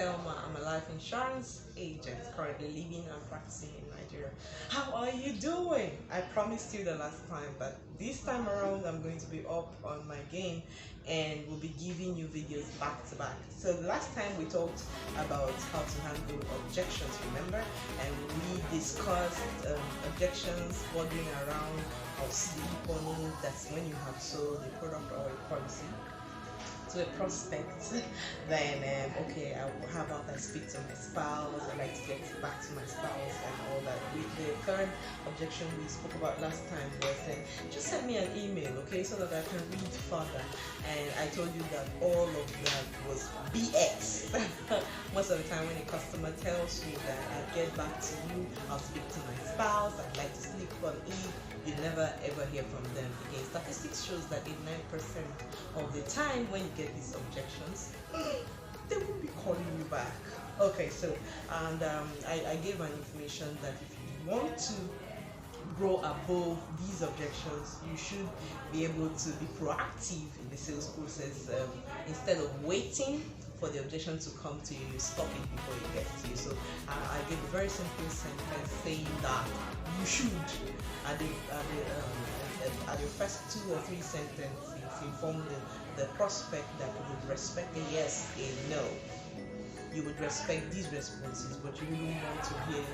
Thelma. I'm a life insurance agent currently living and practicing in Nigeria. How are you doing? I promised you the last time, but this time around I'm going to be up on my game and we'll be giving you videos back to back. So the last time we talked about how to handle objections, remember? And we discussed objections bordering around or sleep on. That's when you have sold a product or a policy to a prospect. Then okay, how about I speak to my spouse? I like to get back to my spouse and all that. With the third objection we spoke about last time was just send me an email, okay, so that I can read further. And I told you that all of that was BS. Most of the time when a customer tells you that I'll get back to you, I'll speak to my spouse, I'd like to sleep on Eve, you never ever hear from them again. Statistics shows that 89% of the time when you get these objections, they won't be calling you back. Okay, so and I gave an information that if you want to grow above these objections, you should be able to be proactive in the sales process instead of waiting for the objection to come to you. You stop it before it gets to you. So I gave a very simple sentence saying that you should at the first 2 or 3 sentences inform the prospect that you would respect a yes, a no. You would respect these responses, but you wouldn't want to hear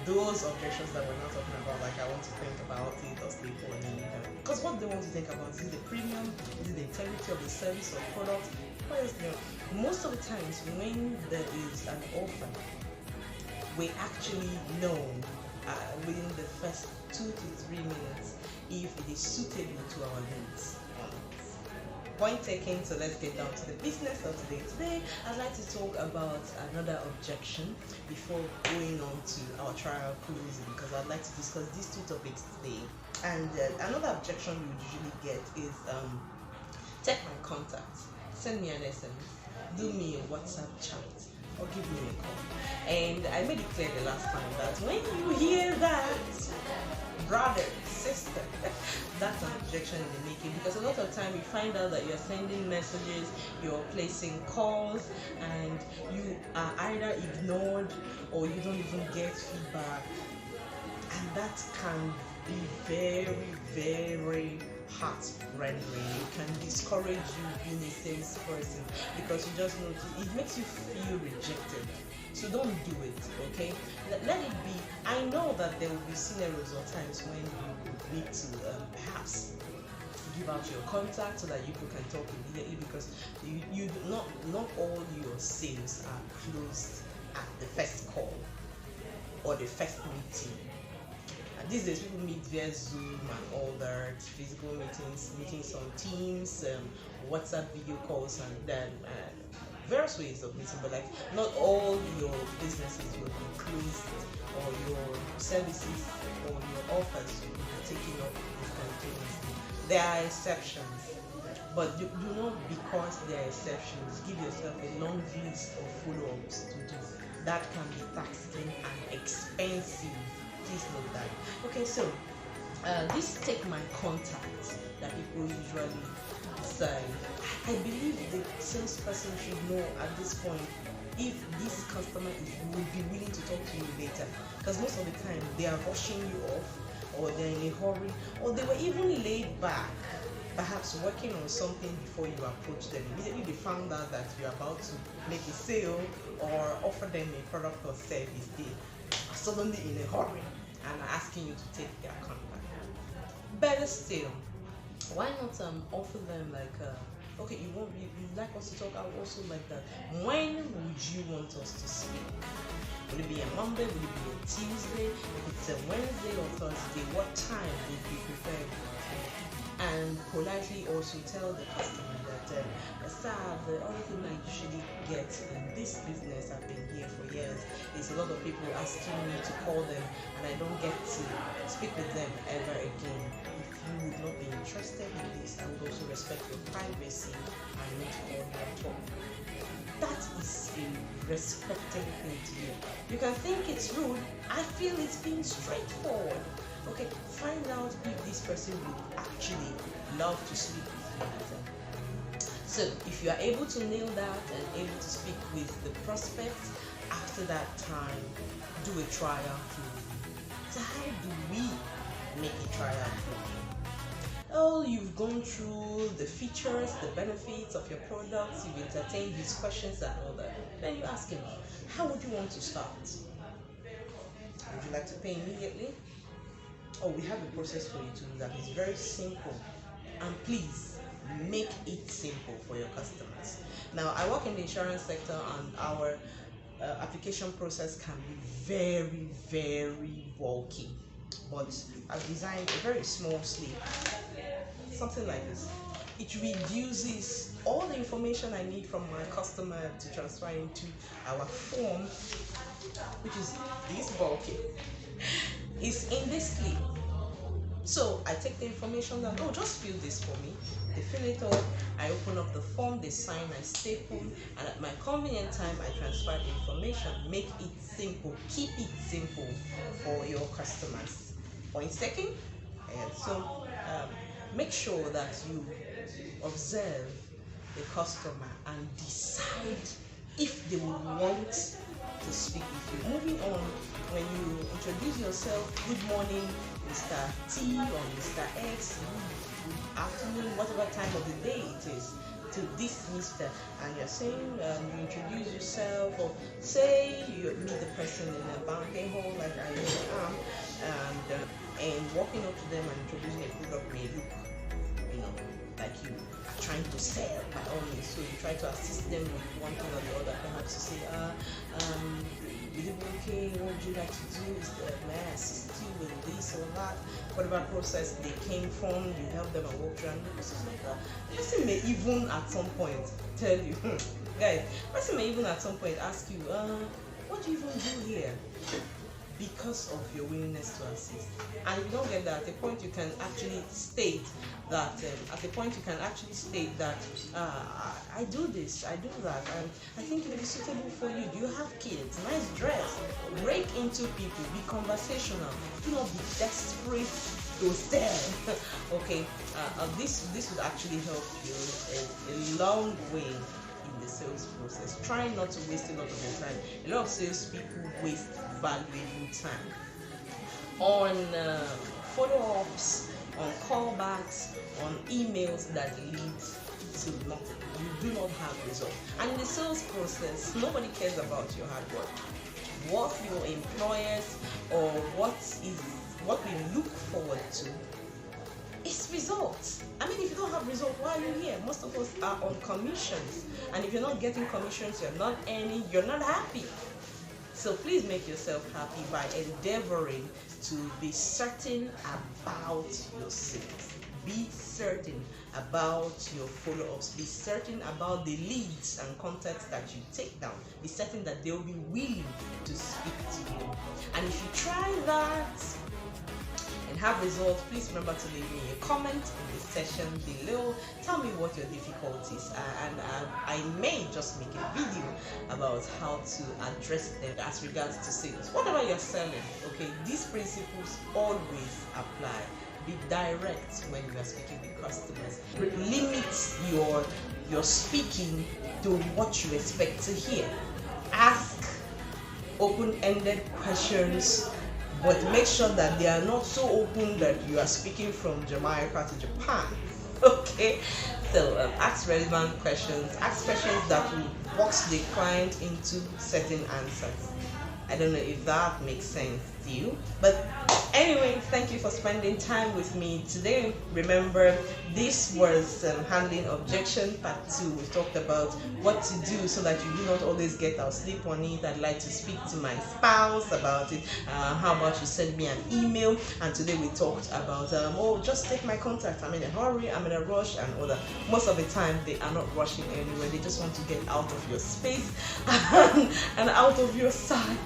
those objections that we're not talking about, like I want to think about it or sleep on it. Because what they want to think about, is it the premium, is it the integrity of the service or product? Most of the times when there is an offer, we actually know within the first 2 to 3 minutes if it is suitable to our needs. Point taken, so let's get down to the business of today. Today, I'd like to talk about another objection before going on to our trial closing, because I'd like to discuss these 2 topics today. And another objection you would usually get is take my contact, send me an SMS, do me a WhatsApp chat, or give me a call. And I made it clear the last time that when you hear that, brother, sister, that's an objection in the making, because a lot of time you find out that you're sending messages, you're placing calls, and you are either ignored or you don't even get feedback, and that can be very, very heart-rending. It can discourage you being a salesperson, because you just know it makes you feel rejected. So don't do it, okay? Let it be. I know that there will be scenarios or times when you need to perhaps give out your contact so that you can talk immediately, because you not all your sales are closed at the first call or the first meeting. These days people meet via Zoom and all that, physical meetings on Teams, WhatsApp video calls, and then various ways of meeting. But like, not all your businesses will be closed, or your services or your offers will be taken up instantaneously. There are exceptions, but do not, because there are exceptions, give yourself a long list of follow-ups to do. That can be taxing and expensive. Please note that. Okay, so this take my contact that people usually say. I believe the salesperson should know at this point if this customer will be willing to talk to you later, because most of the time they are rushing you off, or they're in a hurry, or they were even laid back, perhaps working on something before you approach them. Immediately they found out that you're about to make a sale or offer them a product or service, they are suddenly in a hurry and are asking you to take their contact. Better still, why not offer them like okay, you like us to talk? I would also like that. When would you want us to speak? Would it be a Monday? Would it be a Tuesday? If it's a Wednesday or Thursday, what time would be preferable? And politely also tell the customer that sir, the only thing I usually get in this business, I've been here for years, is a lot of people asking me to call them, and I don't get to speak with them ever again. If you would not be interested in this, I would also respect your privacy and not call you at all. That is a respectable thing to do. You can think it's rude. I feel it's being straightforward. Okay, find out if this person would actually love to sleep with you. So if you are able to nail that and able to speak with the prospect, after that time, do a trial period. So how do we make a trial period? Oh, you've gone through the features, the benefits of your products, you've entertained his questions and all that. Then you ask him, how would you want to start? Would you like to pay immediately? Oh, we have a process for you to do that. It's very simple. And please, make it simple for your customers. Now, I work in the insurance sector, and our application process can be very, very bulky. But I've designed a very small slip, something like this. It reduces all the information I need from my customer to transfer into our form, which is this bulky. It's in this slip. So I take the information down. Oh, just fill this for me. They fill it up. I open up the form. They sign. I staple, and at my convenient time, I transfer the information. Make it simple. Keep it simple for your customers. Point taken. And so make sure that you observe the customer and decide if they would want to speak with you. Moving on, when you introduce yourself, good morning, Mr. T or Mr. X, good afternoon, whatever time of the day it is, to this Mr. And you're saying, you introduce yourself, or say you meet the person in a banquet hall like I am, and walking up to them and introducing a product may look, like you are trying to sell by all means. So you try to assist them with one thing or the other. Perhaps you say, is it okay? What would you like to do? May I assist you with this or that? Whatever process they came from, you help them and walk through. And the person may even at some point tell you, guys, the person may even at some point ask you, what do you even do here? Because of your willingness to assist. And if you don't get that, at the point you can actually state that, I do this, I do that, and I think it will be suitable for you. Do you have kids? Nice dress. Break into people. Be conversational. Do not be desperate to sell. Okay, this would actually help you a long way in the sales process. Try not to waste a lot of your time. A lot of sales people waste valuable time on follow-ups, on callbacks, on emails that lead to nothing. You do not have results. And in the sales process, nobody cares about your hard work. What your employers or what we look forward to is results. I mean, if you don't have results, why are you here? Most of us are on commissions, and if you're not getting commissions, you're not earning, you're not happy. So please make yourself happy by endeavoring to be certain about your sales. Be certain about your follow-ups. Be certain about the leads and contacts that you take down. Be certain that they'll be willing to speak to you. And if you try that and have results, please remember to leave me a comment in the section below. Tell me what your difficulties are, and I may just make a video about how to address them as regards to sales. Whatever you're selling, okay, these principles always apply. Be direct when you are speaking with customers. Limit your speaking to what you expect to hear. Ask open-ended questions, but make sure that they are not so open that you are speaking from Jamaica to Japan. Okay, so ask relevant questions. Ask questions that will box the client into certain answers. I don't know if that makes sense to you, but anyway, thank you for spending time with me today. Remember, this was handling objection part 2. We talked about what to do so that you do not always get our sleep on it. I'd like to speak to my spouse about it. How about you send me an email? And today we talked about just take my contact. I'm in a hurry, I'm in a rush, and all that. Most of the time they are not rushing anywhere. They just want to get out of your space and out of your sight.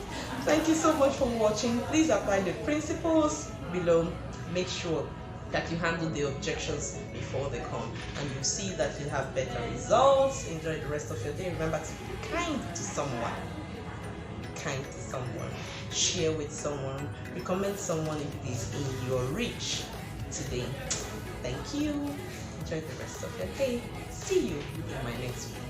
Thank you so much for watching. Please apply the principles below. Make sure that you handle the objections before they come, and you'll see that you have better results. Enjoy the rest of your day. Remember to be kind to someone. Kind to someone. Share with someone. Recommend someone if it is in your reach today. Thank you. enjoy the rest of your day. See you in my next video.